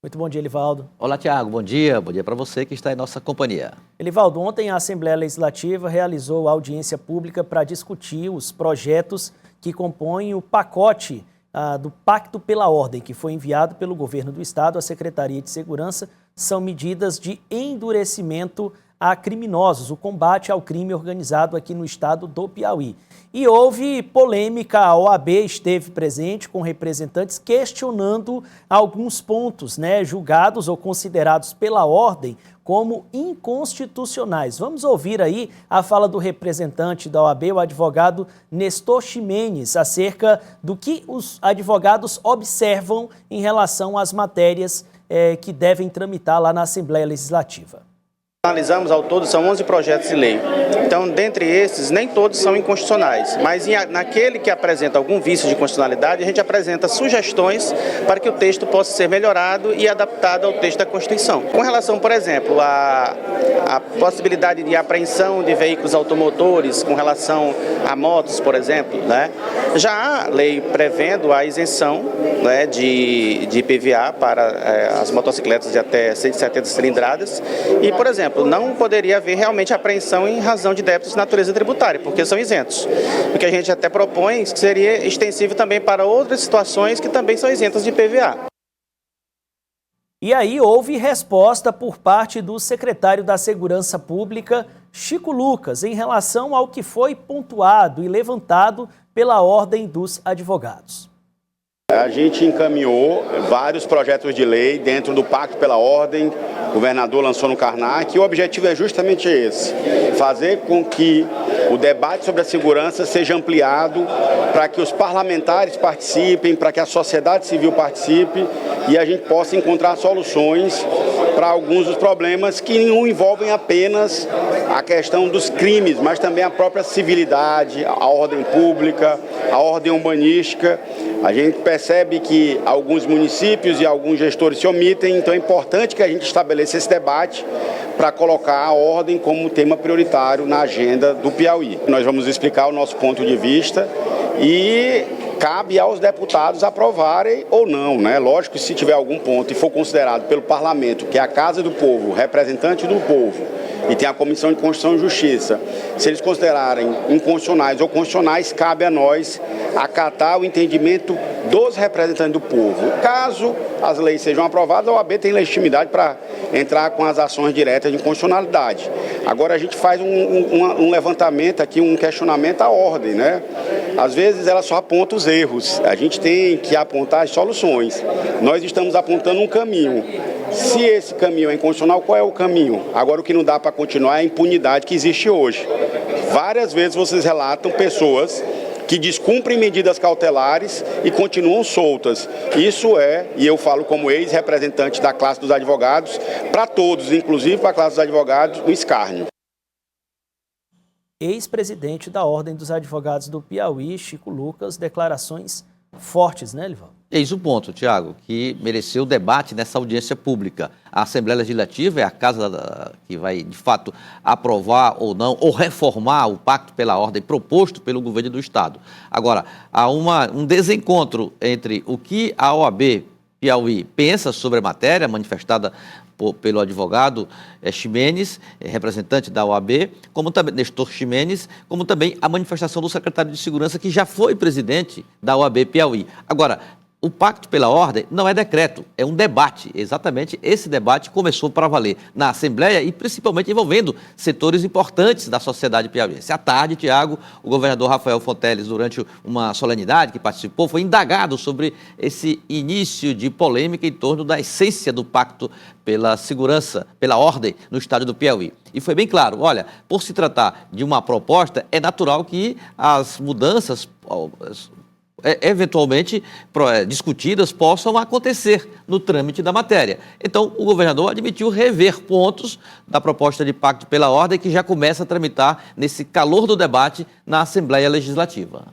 Muito bom dia, Elivaldo. Olá, Tiago. Bom dia para você que está em nossa companhia. Elivaldo, ontem a Assembleia Legislativa realizou audiência pública para discutir os projetos que compõem o pacote do Pacto pela Ordem, que foi enviado pelo Governo do Estado à Secretaria de Segurança. São medidas de endurecimento a criminosos, o combate ao crime organizado aqui no estado do Piauí. E houve polêmica, a OAB esteve presente com representantes questionando alguns pontos, julgados ou considerados pela ordem como inconstitucionais. Vamos ouvir aí a fala do representante da OAB, o advogado Nestor Ximenes, acerca do que os advogados observam em relação às matérias que devem tramitar lá na Assembleia Legislativa. Analisamos ao todo, são 11 projetos de lei. Então, dentre esses, nem todos são inconstitucionais, mas naquele que apresenta algum vício de constitucionalidade, a gente apresenta sugestões para que o texto possa ser melhorado e adaptado ao texto da Constituição. Com relação, por exemplo, à possibilidade de apreensão de veículos automotores com relação a motos, por exemplo, já há lei prevendo a isenção de IPVA para as motocicletas de até 170 cilindradas e, por exemplo, não poderia haver realmente apreensão em razão de débitos de natureza tributária, porque são isentos. O que a gente até propõe que seria extensivo também para outras situações que também são isentas de IPVA. E aí houve resposta por parte do secretário da Segurança Pública, Chico Lucas, em relação ao que foi pontuado e levantado pela Ordem dos Advogados. A gente encaminhou vários projetos de lei dentro do Pacto pela Ordem, o governador lançou no Karnak, e o objetivo é justamente esse, fazer com que o debate sobre a segurança seja ampliado para que os parlamentares participem, para que a sociedade civil participe e a gente possa encontrar soluções para alguns dos problemas que não envolvem apenas a questão dos crimes, mas também a própria civilidade, a ordem pública, a ordem urbanística. A gente percebe que alguns municípios e alguns gestores se omitem, então é importante que a gente estabeleça esse debate para colocar a ordem como tema prioritário na agenda do Piauí. Nós vamos explicar o nosso ponto de vista e cabe aos deputados aprovarem ou não, Lógico que se tiver algum ponto e for considerado pelo parlamento, que é a Casa do Povo, representante do povo, e tem a Comissão de Constituição e Justiça, se eles considerarem inconstitucionais ou constitucionais, cabe a nós acatar o entendimento dos representantes do povo. Caso as leis sejam aprovadas, a OAB tem legitimidade para entrar com as ações diretas de inconstitucionalidade. Agora a gente faz um levantamento aqui, um questionamento à ordem, Às vezes ela só aponta os erros, a gente tem que apontar as soluções. Nós estamos apontando um caminho. Se esse caminho é inconstitucional, qual é o caminho? Agora o que não dá para continuar é a impunidade que existe hoje. Várias vezes vocês relatam pessoas que descumprem medidas cautelares e continuam soltas. Isso e eu falo como ex-representante da classe dos advogados, para todos, inclusive para a classe dos advogados, um escárnio. Ex-presidente da Ordem dos Advogados do Piauí, Chico Lucas, declarações fortes, Elivaldo? Eis o ponto, Tiago, que mereceu debate nessa audiência pública. A Assembleia Legislativa é a casa que vai, de fato, aprovar ou não, ou reformar o Pacto pela Ordem proposto pelo governo do Estado. Agora, há um desencontro entre o que a OAB Piauí pensa sobre a matéria, manifestada pelo advogado Ximenes, representante da OAB, como também Nestor Ximenes, como também a manifestação do secretário de Segurança, que já foi presidente da OAB Piauí. Agora, o Pacto pela Ordem não é decreto, é um debate. Exatamente esse debate começou para valer na Assembleia e principalmente envolvendo setores importantes da sociedade piauiense. À tarde, Tiago, o governador Rafael Fonteles, durante uma solenidade que participou, foi indagado sobre esse início de polêmica em torno da essência do Pacto pela Segurança, pela Ordem no estado do Piauí. E foi bem claro, olha, por se tratar de uma proposta, é natural que as mudanças eventualmente discutidas possam acontecer no trâmite da matéria. Então, o governador admitiu rever pontos da proposta de Pacto pela Ordem que já começa a tramitar nesse calor do debate na Assembleia Legislativa.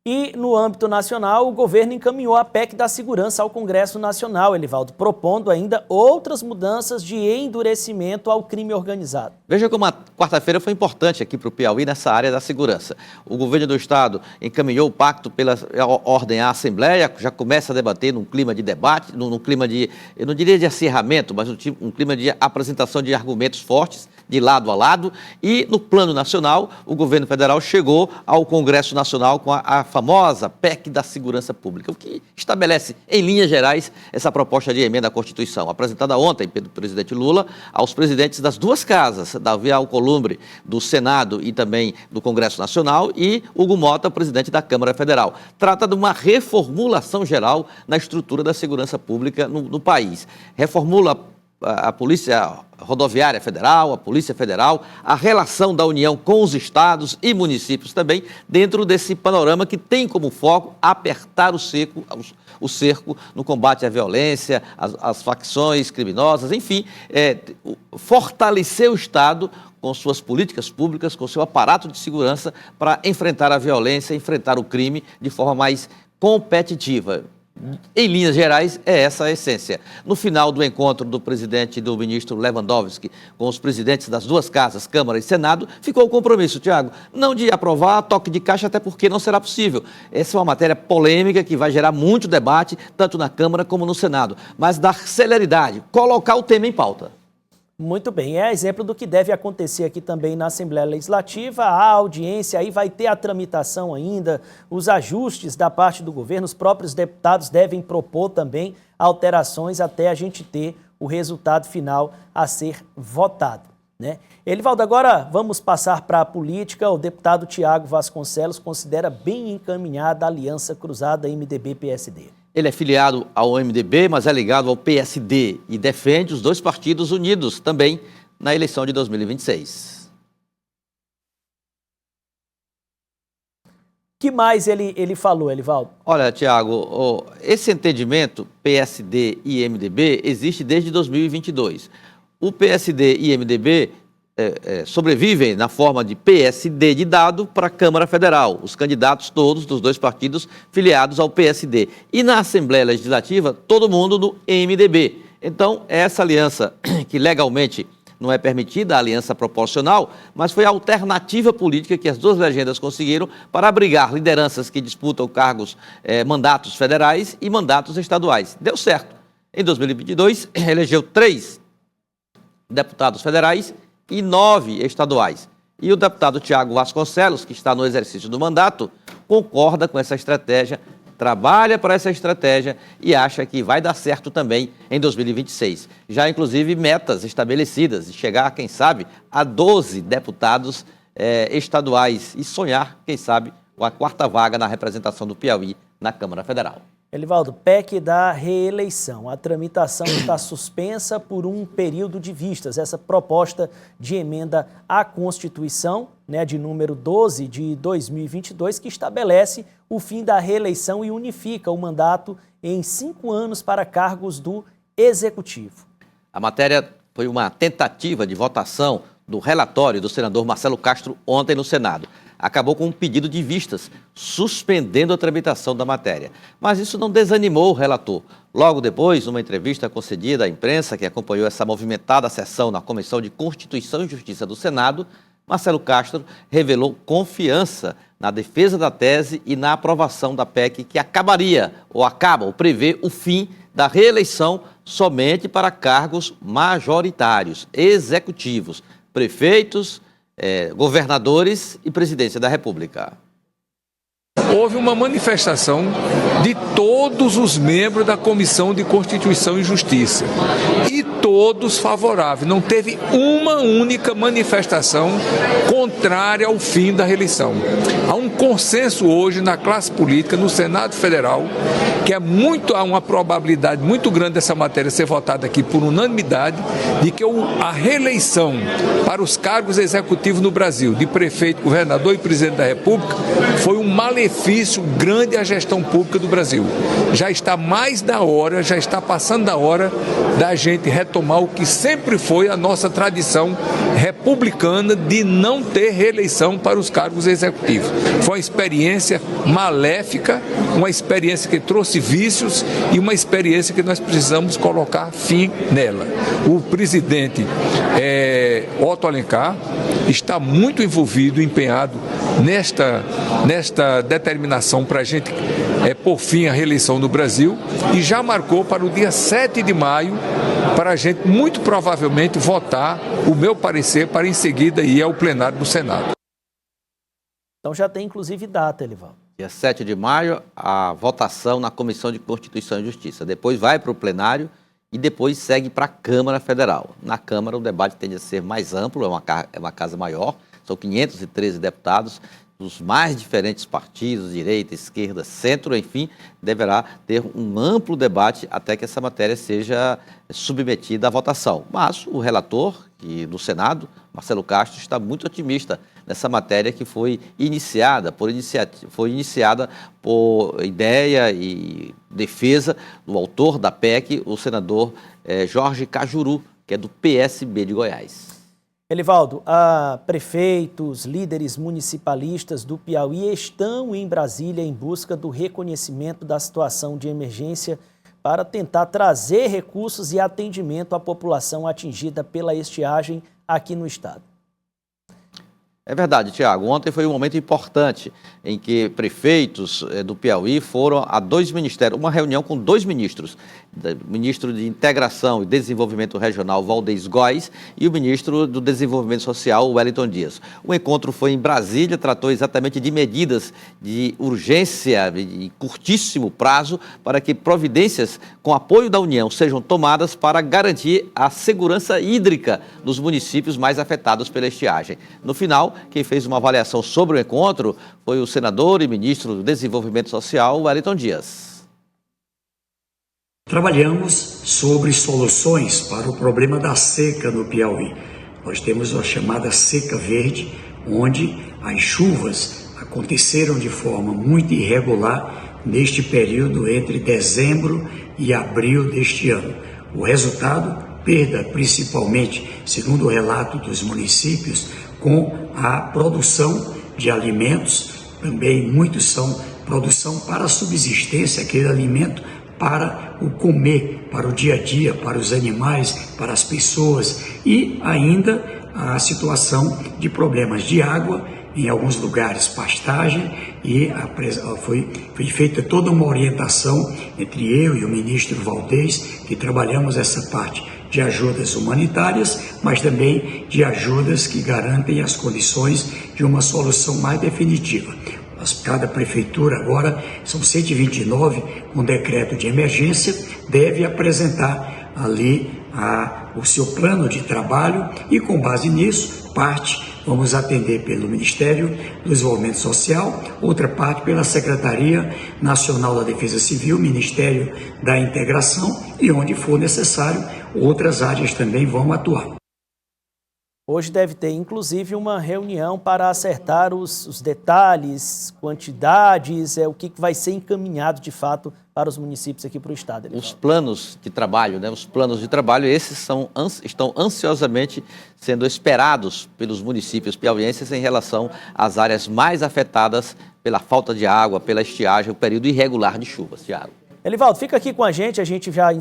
E no âmbito nacional, o governo encaminhou a PEC da segurança ao Congresso Nacional, Elivaldo, propondo ainda outras mudanças de endurecimento ao crime organizado. Veja como a quarta-feira foi importante aqui para o Piauí nessa área da segurança. O governo do estado encaminhou o pacto pela ordem à Assembleia, já começa a debater num clima de debate, num clima de, eu não diria de acirramento, mas um clima de apresentação de argumentos fortes, de lado a lado, e no plano nacional, o governo federal chegou ao Congresso Nacional com a famosa PEC da segurança pública, o que estabelece, em linhas gerais, essa proposta de emenda à Constituição, apresentada ontem pelo presidente Lula aos presidentes das duas casas, Davi Alcolumbre, do Senado e também do Congresso Nacional, e Hugo Mota, presidente da Câmara Federal. Trata de uma reformulação geral na estrutura da segurança pública no país. Reformula a Polícia Rodoviária Federal, a Polícia Federal, a relação da União com os estados e municípios também, dentro desse panorama que tem como foco apertar o cerco no combate à violência, às facções criminosas, enfim, fortalecer o Estado com suas políticas públicas, com seu aparato de segurança para enfrentar a violência, enfrentar o crime de forma mais competitiva. Em linhas gerais, é essa a essência. No final do encontro do presidente e do ministro Lewandowski com os presidentes das duas casas, Câmara e Senado, ficou o compromisso, Tiago, não de aprovar toque de caixa, até porque não será possível. Essa é uma matéria polêmica que vai gerar muito debate, tanto na Câmara como no Senado, mas dar celeridade, colocar o tema em pauta. Muito bem, é exemplo do que deve acontecer aqui também na Assembleia Legislativa, a audiência, aí vai ter a tramitação ainda, os ajustes da parte do governo, os próprios deputados devem propor também alterações até a gente ter o resultado final a ser votado, né? Elivaldo, agora vamos passar para a política. O deputado Tiago Vasconcelos considera bem encaminhada a aliança cruzada MDB-PSD. Ele é filiado ao MDB, mas é ligado ao PSD e defende os dois partidos unidos também na eleição de 2026. O que mais ele falou, Elivaldo? Olha, Tiago, esse entendimento PSD e MDB existe desde 2022. O PSD e MDB sobrevivem na forma de PSD de dado para a Câmara Federal, os candidatos todos dos dois partidos filiados ao PSD. E na Assembleia Legislativa, todo mundo no MDB. Então, essa aliança, que legalmente não é permitida, a aliança proporcional, mas foi a alternativa política que as duas legendas conseguiram para abrigar lideranças que disputam cargos, mandatos federais e mandatos estaduais. Deu certo. Em 2022, elegeu 3 deputados federais e 9 estaduais. E o deputado Tiago Vasconcelos, que está no exercício do mandato, concorda com essa estratégia, trabalha para essa estratégia e acha que vai dar certo também em 2026. Já, inclusive, metas estabelecidas de chegar, quem sabe, a 12 deputados estaduais e sonhar, quem sabe, com a 4ª vaga na representação do Piauí na Câmara Federal. Elivaldo, PEC da reeleição. A tramitação está suspensa por um período de vistas. Essa proposta de emenda à Constituição, né, de número 12 de 2022, que estabelece o fim da reeleição e unifica o mandato em 5 anos para cargos do Executivo. A matéria foi uma tentativa de votação do relatório do senador Marcelo Castro ontem no Senado. Acabou com um pedido de vistas, suspendendo a tramitação da matéria. Mas isso não desanimou o relator. Logo depois, numa entrevista concedida à imprensa que acompanhou essa movimentada sessão na Comissão de Constituição e Justiça do Senado, Marcelo Castro revelou confiança na defesa da tese e na aprovação da PEC que prevê o fim da reeleição somente para cargos majoritários, executivos, prefeitos, governadores e presidência da República. Houve uma manifestação de todos os membros da Comissão de Constituição e Justiça e todos favoráveis. Não teve uma única manifestação contrária ao fim da reeleição. Há um consenso hoje na classe política, no Senado Federal, que há uma probabilidade muito grande dessa matéria ser votada aqui por unanimidade, de que a reeleição para os cargos executivos no Brasil, de prefeito, governador e presidente da República, foi um malefício grande à gestão pública do Brasil. Já está mais da hora, já está passando da hora da gente retomar o que sempre foi a nossa tradição republicana de não ter reeleição para os cargos executivos. Foi uma experiência maléfica, uma experiência que trouxe vícios e uma experiência que nós precisamos colocar fim nela. O presidente Otto Alencar está muito envolvido, empenhado nesta determinação para a gente pôr fim à reeleição no Brasil e já marcou para o dia 7 de maio para a gente muito provavelmente votar o meu parecer para em seguida ir ao plenário do Senado. Então já tem inclusive data, Elivaldo. Dia 7 de maio, a votação na Comissão de Constituição e Justiça. Depois vai para o plenário e depois segue para a Câmara Federal. Na Câmara o debate tende a ser mais amplo, é uma casa maior, são 513 deputados, dos mais diferentes partidos, direita, esquerda, centro, enfim, deverá ter um amplo debate até que essa matéria seja submetida à votação. Mas o relator do Senado, Marcelo Castro, está muito otimista nessa matéria que foi iniciada por ideia e defesa do autor da PEC, o senador Jorge Cajuru, que é do PSB de Goiás. Elivaldo, prefeitos, líderes municipalistas do Piauí estão em Brasília em busca do reconhecimento da situação de emergência para tentar trazer recursos e atendimento à população atingida pela estiagem aqui no estado. É verdade, Tiago. Ontem foi um momento importante em que prefeitos do Piauí foram a 2 ministérios, uma reunião com 2 ministros, o ministro de Integração e Desenvolvimento Regional, Valdez Góes, e o ministro do Desenvolvimento Social, Wellington Dias. O encontro foi em Brasília, tratou exatamente de medidas de urgência e curtíssimo prazo para que providências com apoio da União sejam tomadas para garantir a segurança hídrica nos municípios mais afetados pela estiagem. No final, quem fez uma avaliação sobre o encontro foi o senador e ministro do Desenvolvimento Social, Wellington Dias. Trabalhamos sobre soluções para o problema da seca no Piauí. Nós temos a chamada seca verde, onde as chuvas aconteceram de forma muito irregular neste período entre dezembro e abril deste ano. O resultado, perda principalmente, segundo o relato dos municípios, com a produção de alimentos, também muitos são produção para a subsistência, aquele alimento para o comer, para o dia a dia, para os animais, para as pessoas, e ainda a situação de problemas de água, em alguns lugares pastagem, e foi feita toda uma orientação entre eu e o ministro Valdez, que trabalhamos essa parte de ajudas humanitárias, mas também de ajudas que garantem as condições de uma solução mais definitiva. Cada prefeitura agora, são 129, com decreto de emergência, deve apresentar ali o seu plano de trabalho e, com base nisso, parte vamos atender pelo Ministério do Desenvolvimento Social, outra parte pela Secretaria Nacional da Defesa Civil, Ministério da Integração, e onde for necessário, outras áreas também vão atuar. Hoje deve ter, inclusive, uma reunião para acertar os detalhes, quantidades, o que vai ser encaminhado, de fato, para os municípios aqui para o estado. Os planos de trabalho, os planos de trabalho, esses estão ansiosamente sendo esperados pelos municípios piauienses em relação às áreas mais afetadas pela falta de água, pela estiagem, o período irregular de chuvas, Thiago. Elivaldo, fica aqui com a gente já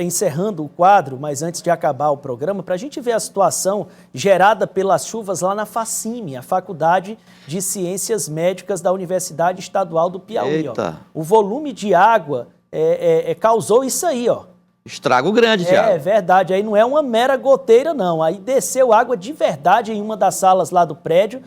encerrando o quadro, mas antes de acabar o programa, para a gente ver a situação gerada pelas chuvas lá na FACIME, a Faculdade de Ciências Médicas da Universidade Estadual do Piauí. O volume de água causou isso aí, ó. Estrago grande, Thiago. É verdade, aí não é uma mera goteira, não. Aí desceu água de verdade em uma das salas lá do prédio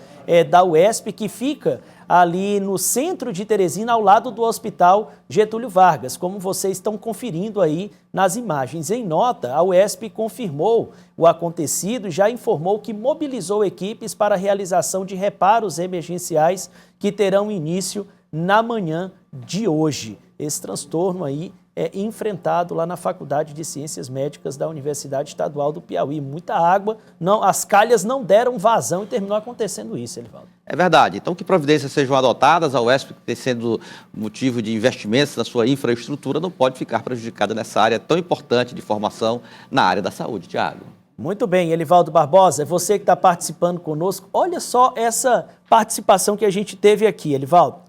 da UESP, que fica ali no centro de Teresina, ao lado do Hospital Getúlio Vargas, como vocês estão conferindo aí nas imagens. Em nota, a UESP confirmou o acontecido e já informou que mobilizou equipes para a realização de reparos emergenciais que terão início na manhã de hoje. Esse transtorno aí é enfrentado lá na Faculdade de Ciências Médicas da Universidade Estadual do Piauí. Muita água, as calhas não deram vazão e terminou acontecendo isso, Elivaldo. É verdade. Então, que providências sejam adotadas, a UESP, que tem sendo motivo de investimentos na sua infraestrutura, não pode ficar prejudicada nessa área tão importante de formação na área da saúde, Tiago. Muito bem, Elivaldo Barbosa, é você que está participando conosco. Olha só essa participação que a gente teve aqui, Elivaldo.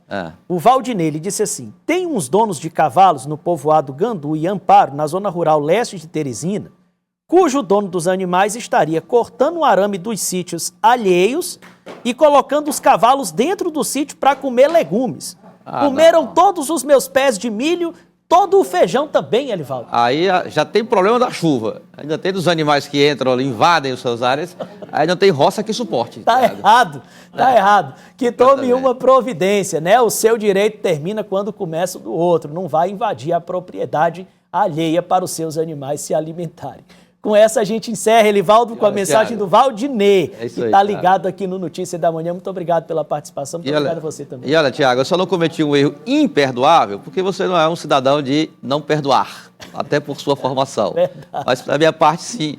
O Valdinei, ele disse assim: tem uns donos de cavalos no povoado Gandu e Amparo, na zona rural leste de Teresina, cujo dono dos animais estaria cortando o arame dos sítios alheios e colocando os cavalos dentro do sítio para comer legumes. Comeram todos os meus pés de milho, todo o feijão também, Elivaldo. Aí já tem problema da chuva. Ainda tem dos animais que entram ali, invadem as suas áreas, aí não tem roça que suporte. Tá errado, tá errado. Que tome uma providência, né? O seu direito termina quando começa o do outro. Não vai invadir a propriedade alheia para os seus animais se alimentarem. Com essa a gente encerra, Elivaldo, com a mensagem do Valdinei, que está ligado aqui no Notícia da Manhã. Muito obrigado pela participação, muito obrigado a você também. E olha, Tiago, eu só não cometi um erro imperdoável porque você não é um cidadão de não perdoar, até por sua formação. Verdade. Mas da minha parte, sim.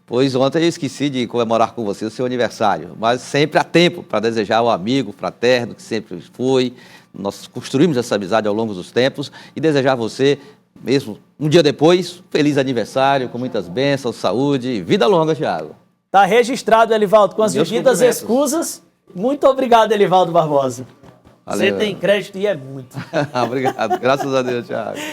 Pois ontem eu esqueci de comemorar com você o seu aniversário, mas sempre há tempo para desejar ao amigo fraterno que sempre foi. Nós construímos essa amizade ao longo dos tempos e desejar a você, mesmo um dia depois, feliz aniversário, com muitas bênçãos, saúde e vida longa, Thiago. Tá registrado, Elivaldo, com as devidas escusas. Muito obrigado, Elivaldo Barbosa. Valeu. Você tem crédito e é muito. Obrigado, graças a Deus, Thiago.